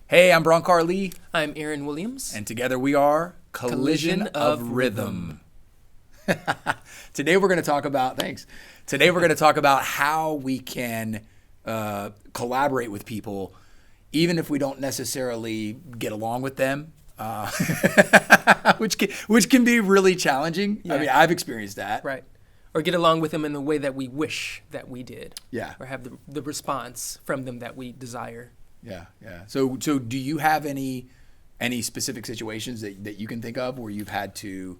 Hey, I'm Bronkar Lee. I'm Aaron Williams. And together we are Collision of Rhythm. Today we're going to talk about, Today we're going to talk about how we can collaborate with people even if we don't necessarily get along with them, which can be really challenging. Yeah. I mean, I've experienced that. Right. Or get along with them in the way that we wish that we did. Yeah. Or have the response from them that we desire. Yeah. So do you have any specific situations that you can think of where you've had to?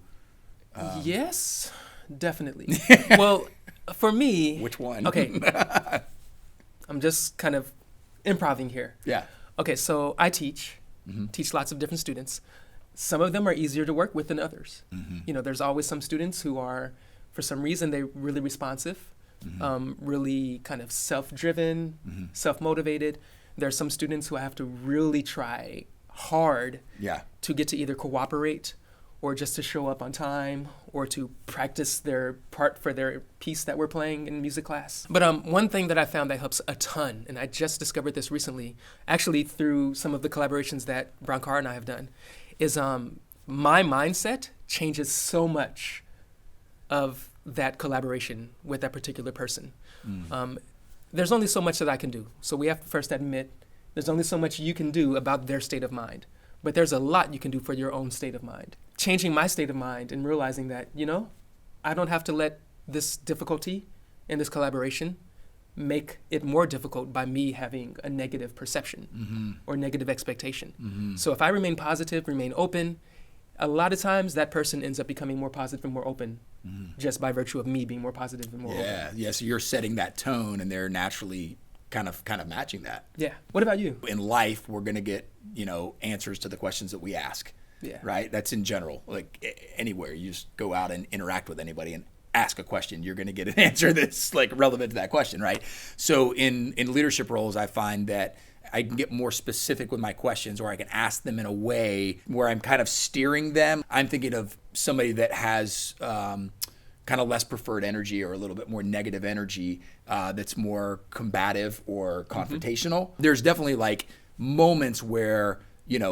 Yes, definitely. Well, for me. Which one? Okay. I'm just kind of improving here. Yeah. Okay, so I teach lots of different students. Some of them are easier to work with than others. Mm-hmm. You know, there's always some students who are, for some reason, they're really responsive, really kind of self-driven, self-motivated. There are some students who I have to really try hard to get to either cooperate or just to show up on time or to practice their part for their piece that we're playing in music class. But one thing that I found that helps a ton, and I just discovered this recently, actually through some of the collaborations that Bronkar and I have done, is my mindset changes so much of that collaboration with that particular person. There's only so much that I can do. So we have to first admit there's only so much you can do about their state of mind. But there's a lot you can do for your own state of mind. Changing my state of mind and realizing that, I don't have to let this difficulty in this collaboration make it more difficult by me having a negative perception or negative expectation. So if I remain positive, remain open, a lot of times that person ends up becoming more positive and more open just by virtue of me being more positive and more open. Yeah, so you're setting that tone and they're naturally kind of matching that. Yeah. What about you? In life, we're going to get, answers to the questions that we ask. Yeah. Right? That's in general. Like anywhere, you just go out and interact with anybody and ask a question, you're going to get an answer that's relevant to that question, right? So in leadership roles, I find that I can get more specific with my questions, or I can ask them in a way where I'm kind of steering them. I'm thinking of somebody that has kind of less preferred energy or a little bit more negative energy that's more combative or confrontational. There's definitely moments where,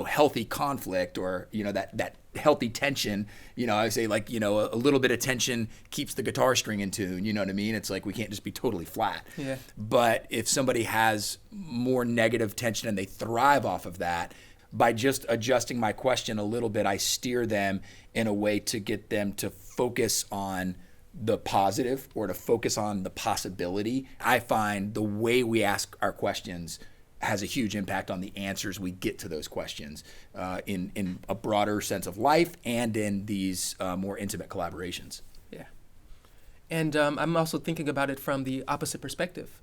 healthy conflict or, that healthy tension, I say a little bit of tension keeps the guitar string in tune, you know what I mean? It's we can't just be totally flat. Yeah. But if somebody has more negative tension and they thrive off of that, by just adjusting my question a little bit, I steer them in a way to get them to focus on the positive or to focus on the possibility. I find the way we ask our questions has a huge impact on the answers we get to those questions in a broader sense of life and in these more intimate collaborations. Yeah. And I'm also thinking about it from the opposite perspective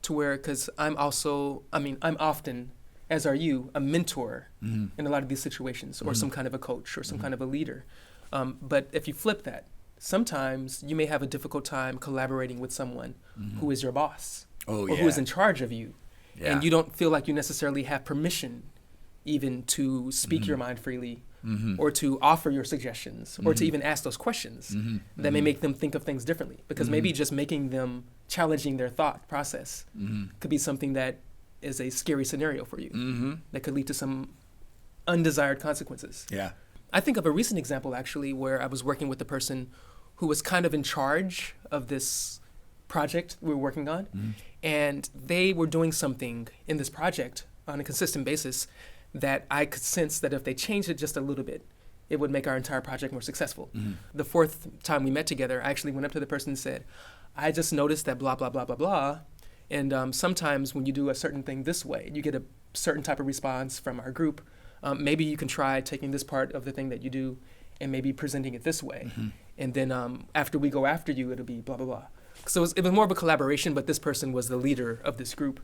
to where, because I'm often, as are you, a mentor in a lot of these situations or some kind of a coach or some kind of a leader. But if you flip that, sometimes you may have a difficult time collaborating with someone who is your boss or who is in charge of you. Yeah. And you don't feel like you necessarily have permission even to speak your mind freely or to offer your suggestions or to even ask those questions that may make them think of things differently. Because maybe just making them challenging their thought process could be something that is a scary scenario for you that could lead to some undesired consequences. Yeah. I think of a recent example, actually, where I was working with a person who was kind of in charge of this project we were working on. And they were doing something in this project on a consistent basis that I could sense that if they changed it just a little bit, it would make our entire project more successful. The fourth time we met together, I actually went up to the person and said, I just noticed that blah, blah, blah, blah, blah. And sometimes when you do a certain thing this way, you get a certain type of response from our group. Maybe you can try taking this part of the thing that you do and maybe presenting it this way. And then after we go after you, it'll be blah, blah, blah. So it was more of a collaboration, but this person was the leader of this group.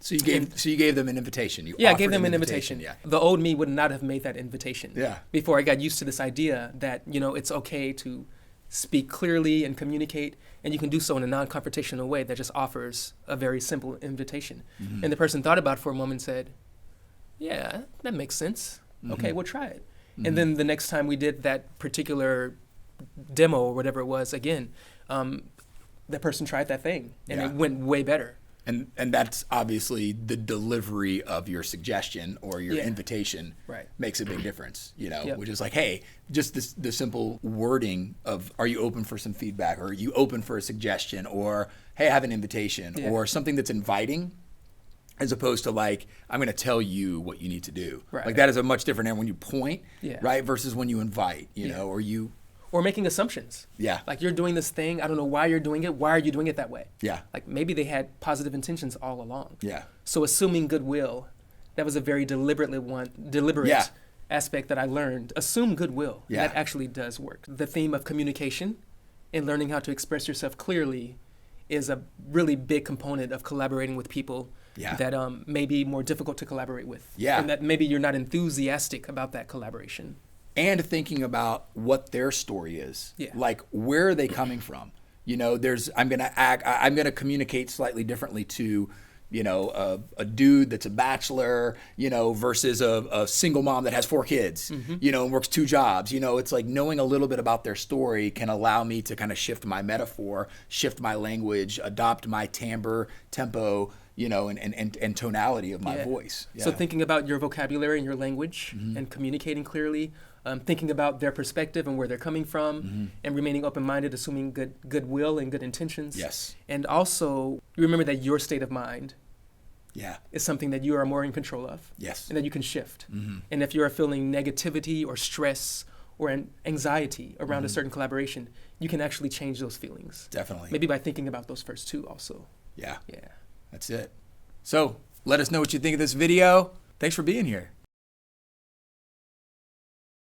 So you gave them an invitation. I gave them an invitation. Yeah. The old me would not have made that invitation. Yeah. Before I got used to this idea that, it's okay to speak clearly and communicate, and you can do so in a non-confrontational way that just offers a very simple invitation. And the person thought about it for a moment and said, yeah, that makes sense. Okay, we'll try it. And then the next time we did that particular demo or whatever it was, again, that person tried that thing and it went way better. And that's obviously the delivery of your suggestion or your invitation Right. makes a big difference, you know, Yep. which is like, hey, just the simple wording of, are you open for some feedback, or are you open for a suggestion, or hey, I have an invitation, or something that's inviting, as opposed to like, I'm going to tell you what you need to do. Right. Like that is a much different end when you point, Yeah. right, versus when you invite, you know, Or making assumptions. Yeah. Like, you're doing this thing. I don't know why you're doing it. Why are you doing it that way? Yeah. Like, maybe they had positive intentions all along. Yeah. So assuming goodwill, that was a very deliberate Yeah. aspect that I learned. Assume goodwill. Yeah. That actually does work. The theme of communication and learning how to express yourself clearly is a really big component of collaborating with people that may be more difficult to collaborate with. Yeah. And that maybe you're not enthusiastic about that collaboration. And thinking about what their story is. Yeah. Like, where are they coming from? You know, I'm gonna communicate slightly differently to, you know, a dude that's a bachelor, you know, versus a single mom that has 4 kids, you know, and works 2 jobs. You know, it's like knowing a little bit about their story can allow me to kind of shift my metaphor, shift my language, adopt my timbre, tempo, you know, and tonality of my voice. So thinking about your vocabulary and your language and communicating clearly, thinking about their perspective and where they're coming from, and remaining open-minded, assuming goodwill and good intentions. Yes. And also remember that your state of mind is something that you are more in control of. Yes. And that you can shift. And if you are feeling negativity or stress or anxiety around a certain collaboration, you can actually change those feelings. Definitely. Maybe by thinking about those first 2 also. Yeah. Yeah. That's it. So let us know what you think of this video. Thanks for being here.